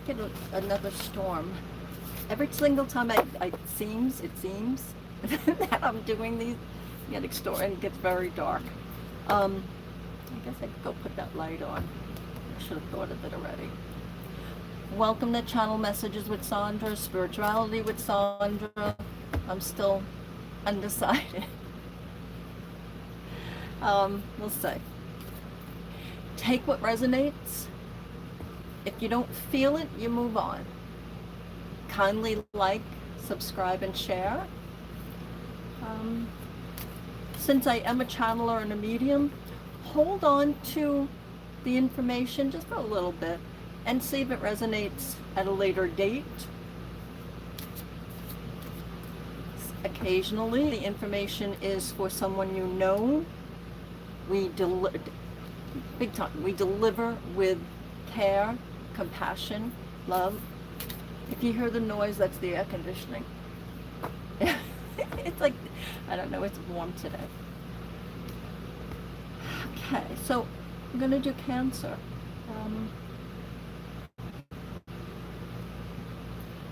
might get another storm. Every single time it seems that I'm doing these, getting storm, and it gets very dark. I guess I could go put that light on. I should have thought of it already. Welcome to Channel Messages with Sandra, Spirituality with Sandra. I'm still undecided. We'll see. Take what resonates. If you don't feel it, you move on. Kindly like, subscribe, and share. Since I am a channeler and a medium, hold on to the information just for a little bit and see if it resonates at a later date. Occasionally, the information is for someone you know. Big time. We deliver with care, compassion, love. If you hear the noise, that's the air conditioning. It's like, I don't know, it's warm today. Okay, so I'm going to do Cancer.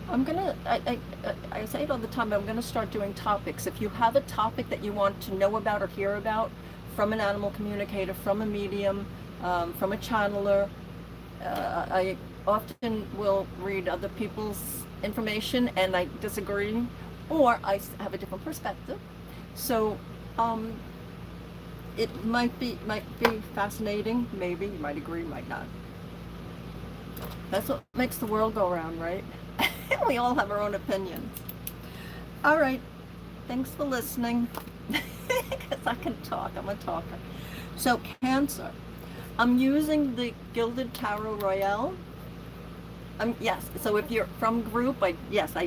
I'm going to, I say it all the time, but I'm going to start doing topics. If you have a topic that you want to know about or hear about from an animal communicator, from a medium, from a channeler, I often will read other people's information and I disagree, or I have a different perspective. So it might be fascinating. Maybe you might agree, might not. That's what makes the world go around, right? We all have our own opinions. All right, thanks for listening. Because I can talk, I'm a talker. So Cancer, I'm using the Gilded Tarot Royale. Yes, so if you're from group, I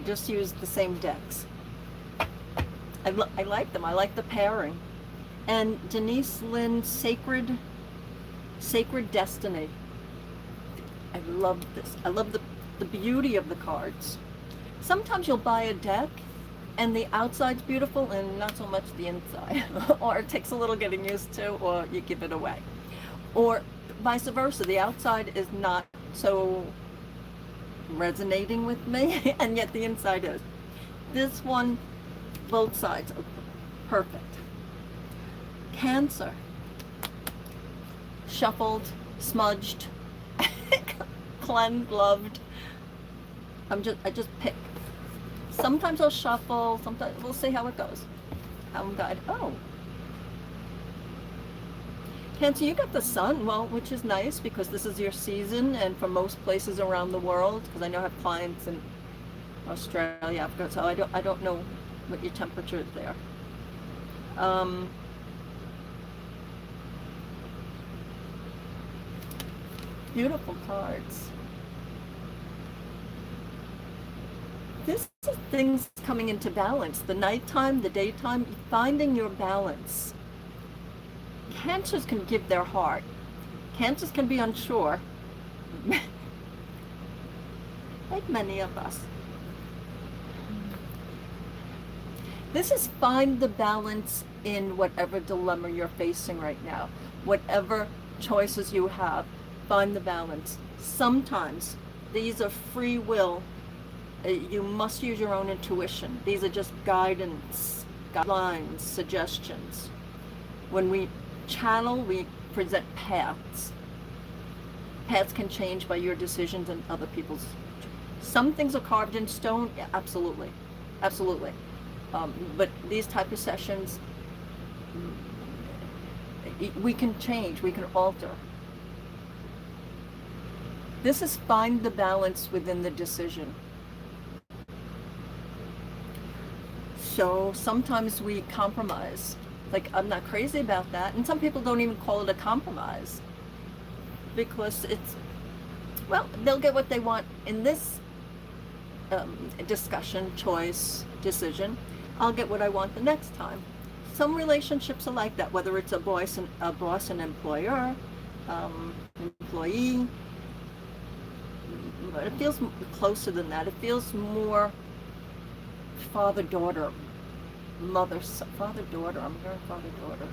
just use the same decks. I like them, I like the pairing. And Denise Lynn's Sacred Destiny. I love this. I love the beauty of the cards. Sometimes you'll buy a deck and the outside's beautiful and not so much the inside. Or it takes a little getting used to, or you give it away. Or vice versa, the outside is not so resonating with me, and yet the inside is. This one, both sides are perfect. Cancer. Shuffled, smudged, cleansed, loved. I just pick. Sometimes I'll shuffle, sometimes we'll see how it goes. I'm guide. Oh. Cancer, you got the sun, well, which is nice because this is your season, and for most places around the world, because I know I have clients in Australia, Africa, so I don't know what your temperature is there. Beautiful cards. This is things coming into balance. The nighttime, the daytime, finding your balance. Cancers can give their heart. Cancers can be unsure. Like many of us. This is find the balance in whatever dilemma you're facing right now. Whatever choices you have, find the balance. Sometimes these are free will. You must use your own intuition. These are just guidance, guidelines, suggestions. When we channel, we present paths. Paths can change by your decisions and other people's. Some things are carved in stone, yeah, absolutely, absolutely. But these type of sessions, we can change, we can alter. This is find the balance within the decision. So sometimes we compromise. Like, I'm not crazy about that. And some people don't even call it a compromise. Because it's, well, they'll get what they want in this discussion, choice, decision. I'll get what I want the next time. Some relationships are like that, whether it's a boss and employer, employee. But it feels closer than that. It feels more father-daughter, father-daughter. I'm hearing father-daughter.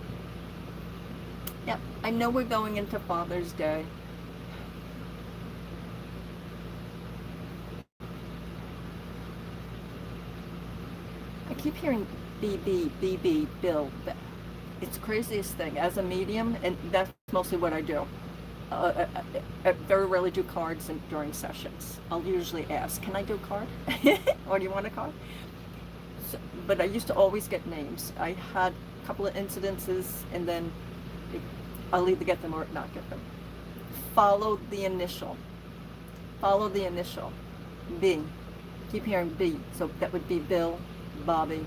Yeah, I know we're going into Father's Day. keep hearing BB, BB, Bill. It's the craziest thing. As a medium, and that's mostly what I do. I very rarely do cards during sessions. I'll usually ask, can I do a card? Or do you want a card? So, but I used to always get names. I had a couple of incidences, and then I'll either get them or not get them. Follow the initial. Follow the initial. B. Keep hearing B. So that would be Bill, Bobby,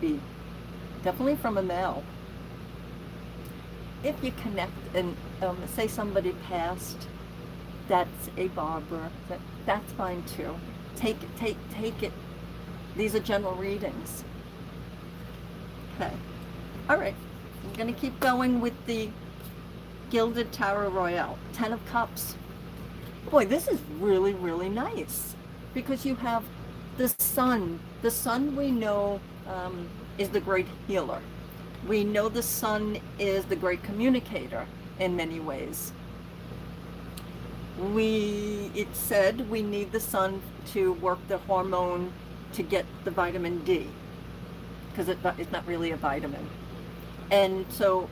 B. Definitely from a male. If you connect and say somebody passed, that's a Barbara. That's fine too. Take it. These are general readings. Okay. All right. I'm going to keep going with the Gilded Tower Royale. 10 of Cups. Boy, this is really, really nice because you have the sun. The sun we know is the great healer. We know the sun is the great communicator in many ways. It said we need the sun to work the hormone to get the vitamin D, because it's not really a vitamin. And so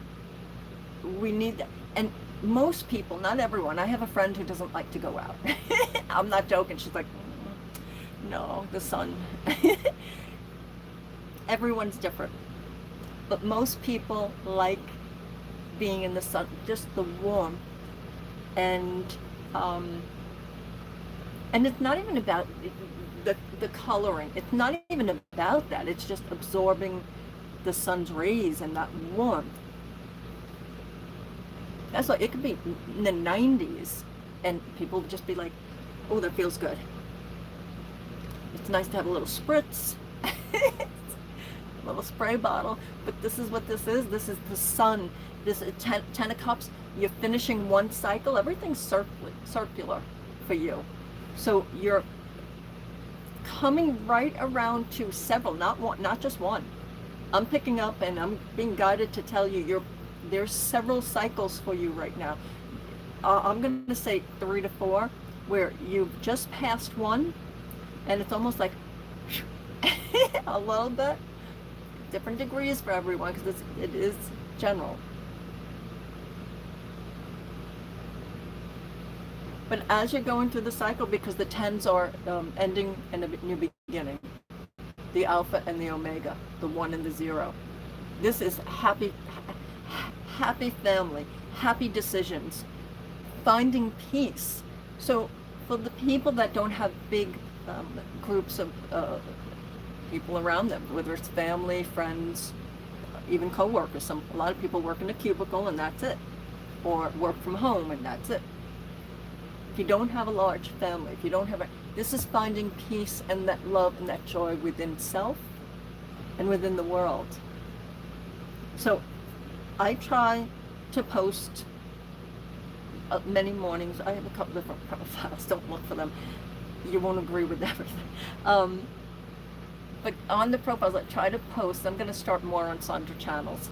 we need that. And most people, not everyone, I have a friend who doesn't like to go out. I'm not joking. She's like, no, the sun. Everyone's different. But most people like being in the sun, just the warmth. And it's not even about the coloring. It's not even about that. It's just absorbing the sun's rays and that warmth. That's why it could be in the 90s and people would just be like, oh, that feels good. It's nice to have a little spritz, a little spray bottle, but this is what this is. This is the sun. This is 10 of Cups. You're finishing one cycle. Everything's circular for you. So you're coming right around to several, not just one. I'm picking up and I'm being guided to tell you there's several cycles for you right now. I'm going to say 3 to 4, where you've just passed one, and it's almost like a little bit. Different degrees for everyone, because it is general. But as you're going through the cycle, because the 10s are ending and a new beginning, the Alpha and the Omega, the 1 and the 0. This is happy family, happy decisions, finding peace. So for the people that don't have big groups of people around them, whether it's family, friends, even co-workers, a lot of people work in a cubicle and that's it, or work from home and that's it. If you don't have a large family, if you don't have this is finding peace and that love and that joy within self and within the world. So I try to post many mornings. I have a couple different profiles. Don't look for them. You won't agree with everything. But on the profiles, I try to post. I'm going to start more on Sandra Channels.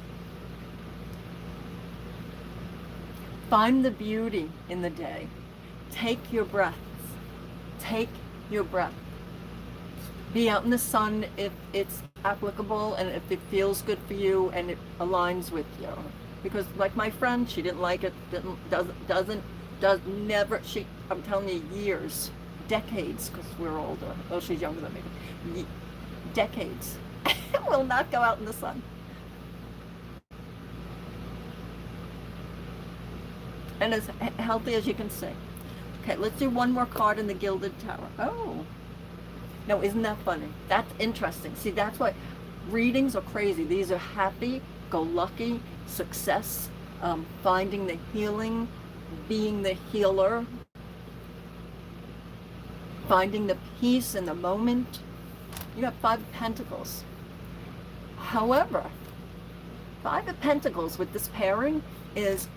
Find the beauty in the day. Take your breaths. Take your breath. Be out in the sun if it's applicable and if it feels good for you and it aligns with you. Because like my friend, she didn't like it, I'm telling you, years, decades, because we're older. Oh, she's younger than me. Decades. Will not go out in the sun. And as healthy as you can see. Okay, let's do one more card in the Gilded Tower. Oh. No, isn't that funny? That's interesting. See, that's why readings are crazy. These are happy-go-lucky, success, finding the healing, being the healer, finding the peace in the moment. You got 5 of Pentacles. However, 5 of Pentacles with this pairing is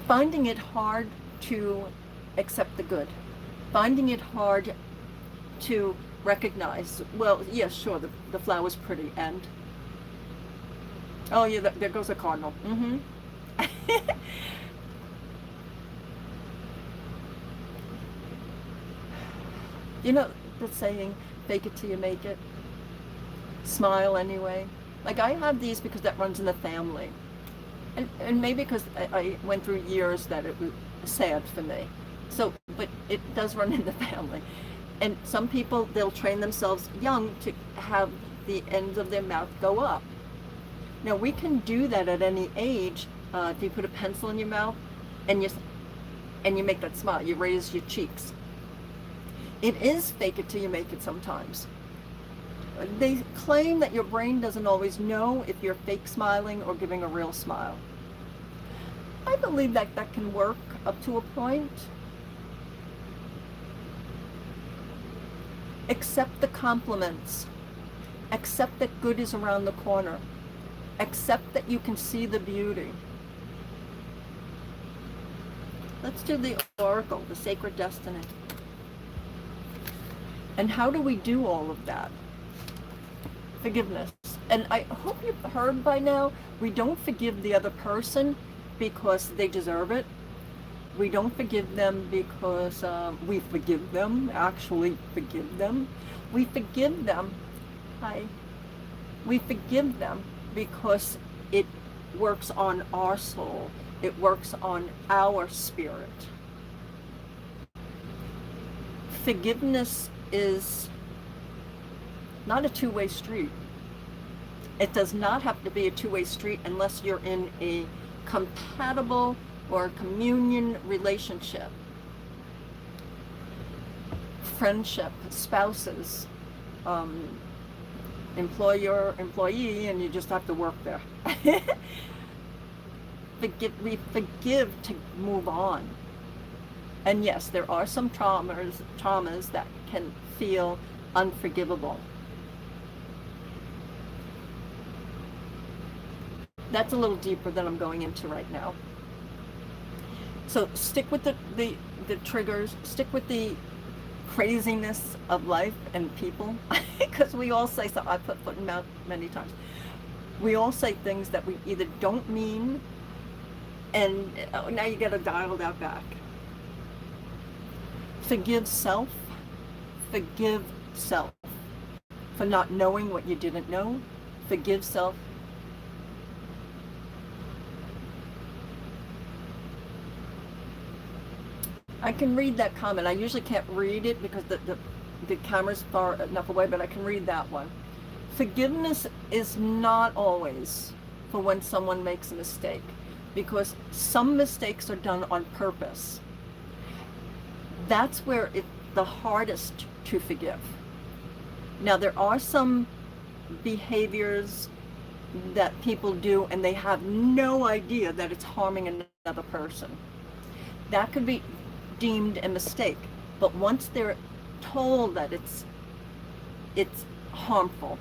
finding it hard to accept the good. Finding it hard to recognize, well, yeah, sure, the flower's pretty, and oh yeah, there goes a cardinal. You know the saying, fake it till you make it, smile anyway. Like I have these because that runs in the family. And maybe because I went through years that it was sad for me. So, but it does run in the family. And some people, they'll train themselves young to have the ends of their mouth go up. Now we can do that at any age. If you put a pencil in your mouth and you make that smile, you raise your cheeks. It is fake it till you make it sometimes. They claim that your brain doesn't always know if you're fake smiling or giving a real smile. I believe that that can work up to a point. Accept the compliments. Accept that good is around the corner. Accept that you can see the beauty. Let's do the oracle, the sacred destiny. And how do we do all of that? Forgiveness. And I hope you've heard by now, we don't forgive the other person because they deserve it. We don't forgive them because we forgive them, actually forgive them. We forgive them, we forgive them because it works on our soul. It works on our spirit. Forgiveness is not a two-way street. It does not have to be a two-way street unless you're in a compatible or communion relationship. Friendship, spouses, employer, employee, and you just have to work there. We forgive to move on. And yes, there are some traumas that can feel unforgivable. That's a little deeper than I'm going into right now. So stick with the triggers, stick with the craziness of life and people, because we all say, so I put foot in mouth many times. We all say things that we either don't mean, and now you gotta dial that back. Forgive self for not knowing what you didn't know. Forgive self. I can read that comment. I usually can't read it because the camera's far enough away, but I can read that one. Forgiveness is not always for when someone makes a mistake, because some mistakes are done on purpose. That's where it's the hardest to forgive. Now, there are some behaviors that people do and they have no idea that it's harming another person. That could be deemed a mistake, but once they're told that it's harmful,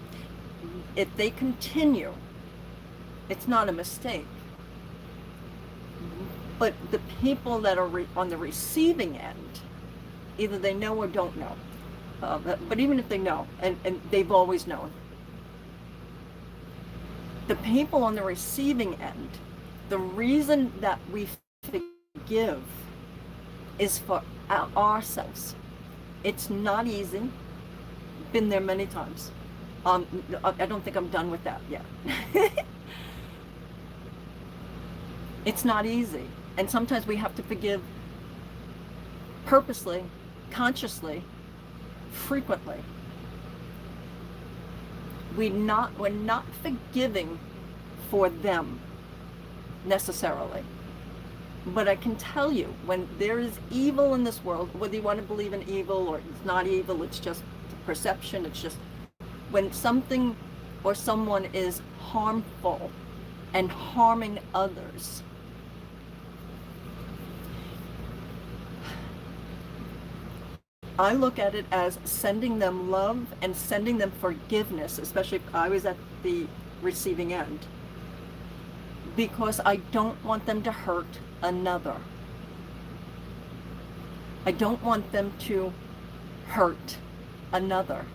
if they continue, it's not a mistake. But the people that are on the receiving end, either they know or don't know, but even if they know, and they've always known, the people on the receiving end, the reason that we forgive is for ourselves. It's not easy. Been there many times. I don't think I'm done with that yet. It's not easy. And sometimes we have to forgive purposely, consciously, frequently. We're not forgiving for them necessarily. But I can tell you, when there is evil in this world, whether you want to believe in evil or it's not evil, it's just perception, it's just when something or someone is harmful and harming others, I look at it as sending them love and sending them forgiveness, especially if I was at the receiving end, because I don't want them to hurt another. I don't want them to hurt another.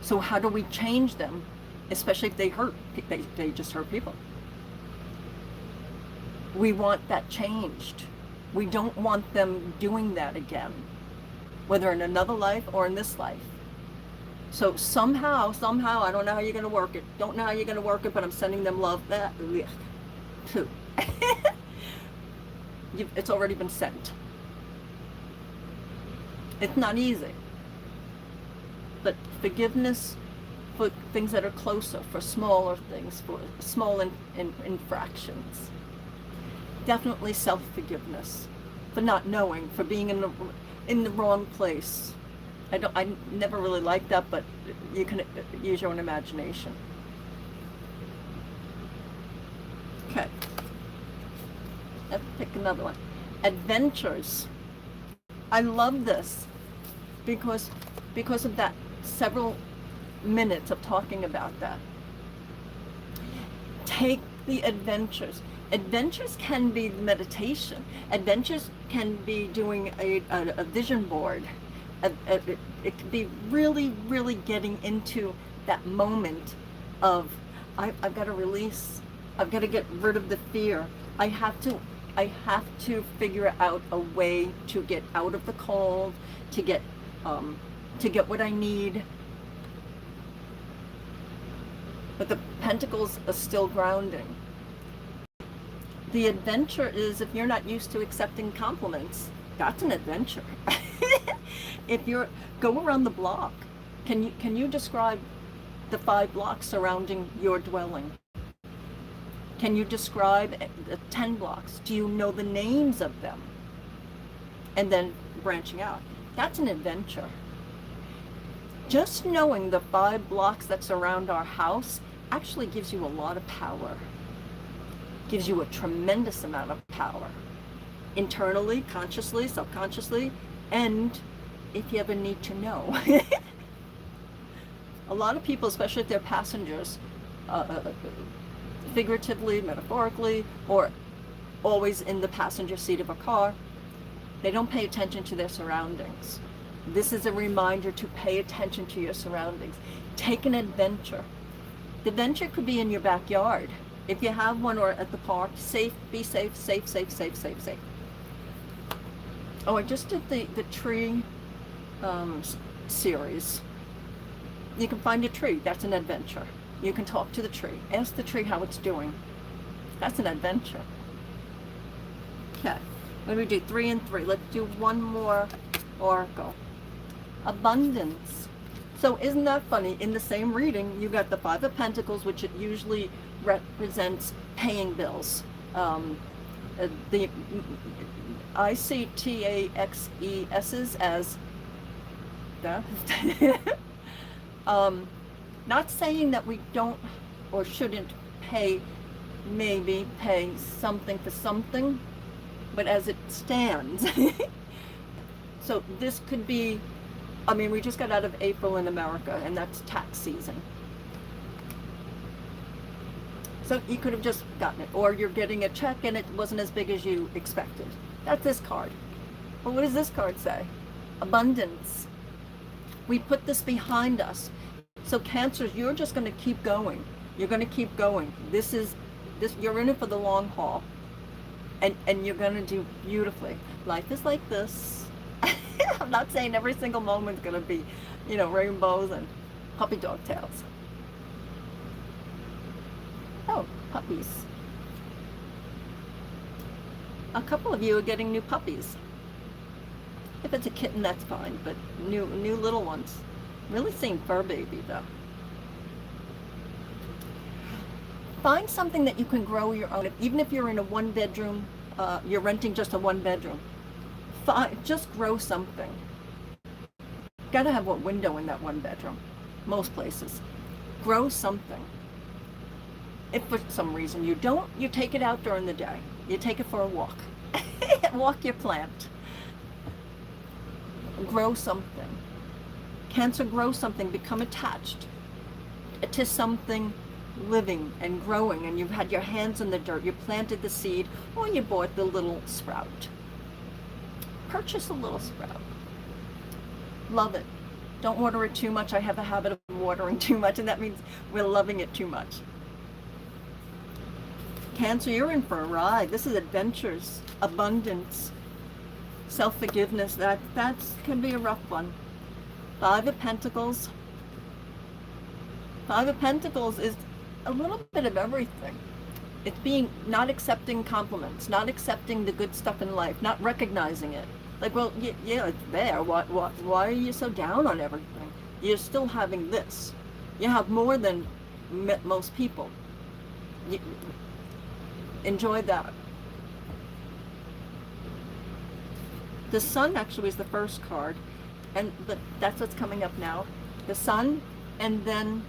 So how do we change them, especially if they hurt? They just hurt people. We want that changed. We don't want them doing that again, whether in another life or in this life. So somehow, I don't know how you're going to work it. Don't know how you're going to work it, but I'm sending them love. That, too. It's already been sent. It's not easy. But forgiveness for things that are closer, for smaller things, for small infractions. Definitely self-forgiveness for not knowing, for being in the wrong place. I never really liked that, but you can use your own imagination. Okay. Let's pick another one. Adventures. I love this because of that several minutes of talking about that. Take the adventures. Adventures can be meditation. Adventures can be doing a vision board. It could be really, really getting into that moment of, I've got to release. I've got to get rid of the fear. I have to figure out a way to get out of the cold, to get what I need. But the pentacles are still grounding. The adventure is, if you're not used to accepting compliments, that's an adventure. If you're, go around the block. Can you describe the 5 blocks surrounding your dwelling? Can you describe the 10 blocks? Do you know the names of them? And then branching out. That's an adventure. Just knowing the 5 blocks that surround our house actually gives you a lot of power. Gives you a tremendous amount of power. Internally, consciously, subconsciously, and if you ever need to know. A lot of people, especially if they're passengers, figuratively, metaphorically, or always in the passenger seat of a car, they don't pay attention to their surroundings. This is a reminder to pay attention to your surroundings. Take an adventure. The adventure could be in your backyard. If you have one, or at the park, safe, be safe, safe, safe, safe, safe, safe. Oh, I just did the tree series. You can find a tree. That's an adventure. You can talk to the tree. Ask the tree how it's doing. That's an adventure. Okay. What do we do? 3 and 3. Let's do one more oracle. Abundance. So isn't that funny? In the same reading, you got the 5 of Pentacles, which it usually represents paying bills. The ICTAXESs as the not saying that we don't or shouldn't maybe pay something for something, but as it stands. So this could be, I mean, we just got out of April in America, and that's tax season. So you could have just gotten it, or you're getting a check and it wasn't as big as you expected. That's this card. Well, what does this card say? Abundance. We put this behind us. So Cancers, you're just going to keep going. You're going to keep going. You're in it for the long haul. And you're going to do beautifully. Life is like this. I'm not saying every single moment's going to be, rainbows and puppy dog tails. Oh, puppies. A couple of you are getting new puppies. If it's a kitten, that's fine, but new little ones. Really seeing fur baby, though. Find something that you can grow your own. Even if you're in a 1-bedroom, you're renting just a 1-bedroom. Just grow something. Gotta have a window in that 1-bedroom. Most places. Grow something. If for some reason you don't, you take it out during the day. You take it for a walk. Walk your plant. Grow something. Cancer, grow something. Become attached to something living and growing, and you've had your hands in the dirt. You planted the seed, or you bought the little sprout. Purchase a little sprout. Love it. Don't water it too much. I have a habit of watering too much, and that means we're loving it too much. Cancer, you're in for a ride. This is adventures, abundance, self-forgiveness. That can be a rough one. 5 of Pentacles. Five of Pentacles is a little bit of everything. It's being not accepting compliments, not accepting the good stuff in life, not recognizing it. Like, well, yeah, it's there. Why are you so down on everything? You're still having this. You have more than most people. You, enjoy that. The Sun actually is the first card, but that's what's coming up now. The Sun, and then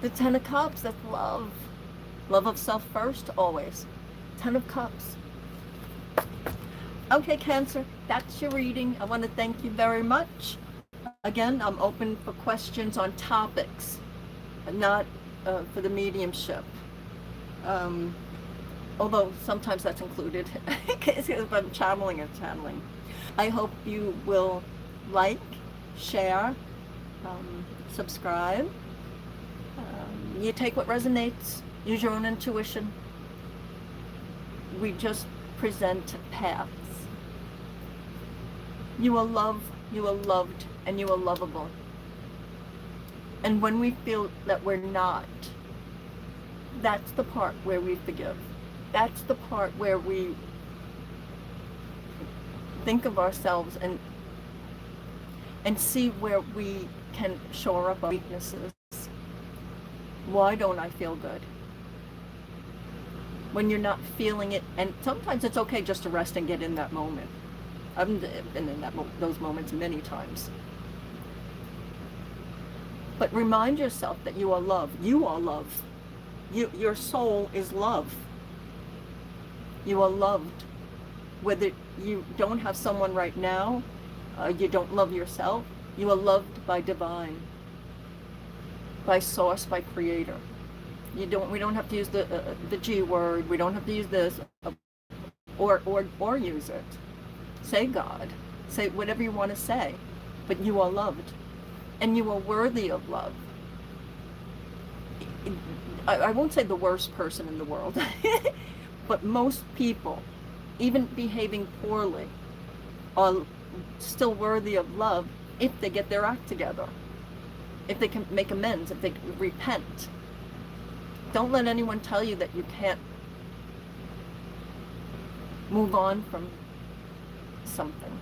the Ten of Cups. That's love. Love of self first, always. Ten of Cups. Okay, Cancer, that's your reading. I want to thank you very much. Again, I'm open for questions on topics, not for the mediumship. Although sometimes that's included, because I'm channeling and channeling. I hope you will like, share, subscribe. You take what resonates. Use your own intuition. We just present paths. You are loved, you are loved, and you are lovable. And when we feel that we're not, that's the part where we forgive. That's the part where we think of ourselves and see where we can shore up our weaknesses. Why don't I feel good? When you're not feeling it, and sometimes it's okay just to rest and get in that moment. I've been in those moments many times. But remind yourself that you are love. You are love. Your soul is love. You are loved. Whether you don't have someone right now, you don't love yourself, you are loved by divine, by source, by creator. We don't have to use the G word. We don't have to use this, or use it. Say God. Say whatever you want to say, but you are loved, and you are worthy of love. I won't say the worst person in the world, but most people, even behaving poorly, are still worthy of love if they get their act together, if they can make amends, if they repent. Don't let anyone tell you that you can't move on from something.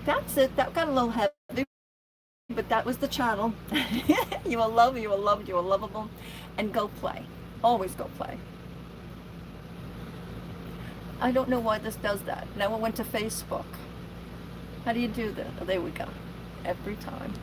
That's it. That got a little heavy, but that was the channel. You are loved, you are loved, you are lovable, and go play. Always go play. I don't know why this does that. Now I went to Facebook. How do you do that? Oh, there we go. Every time.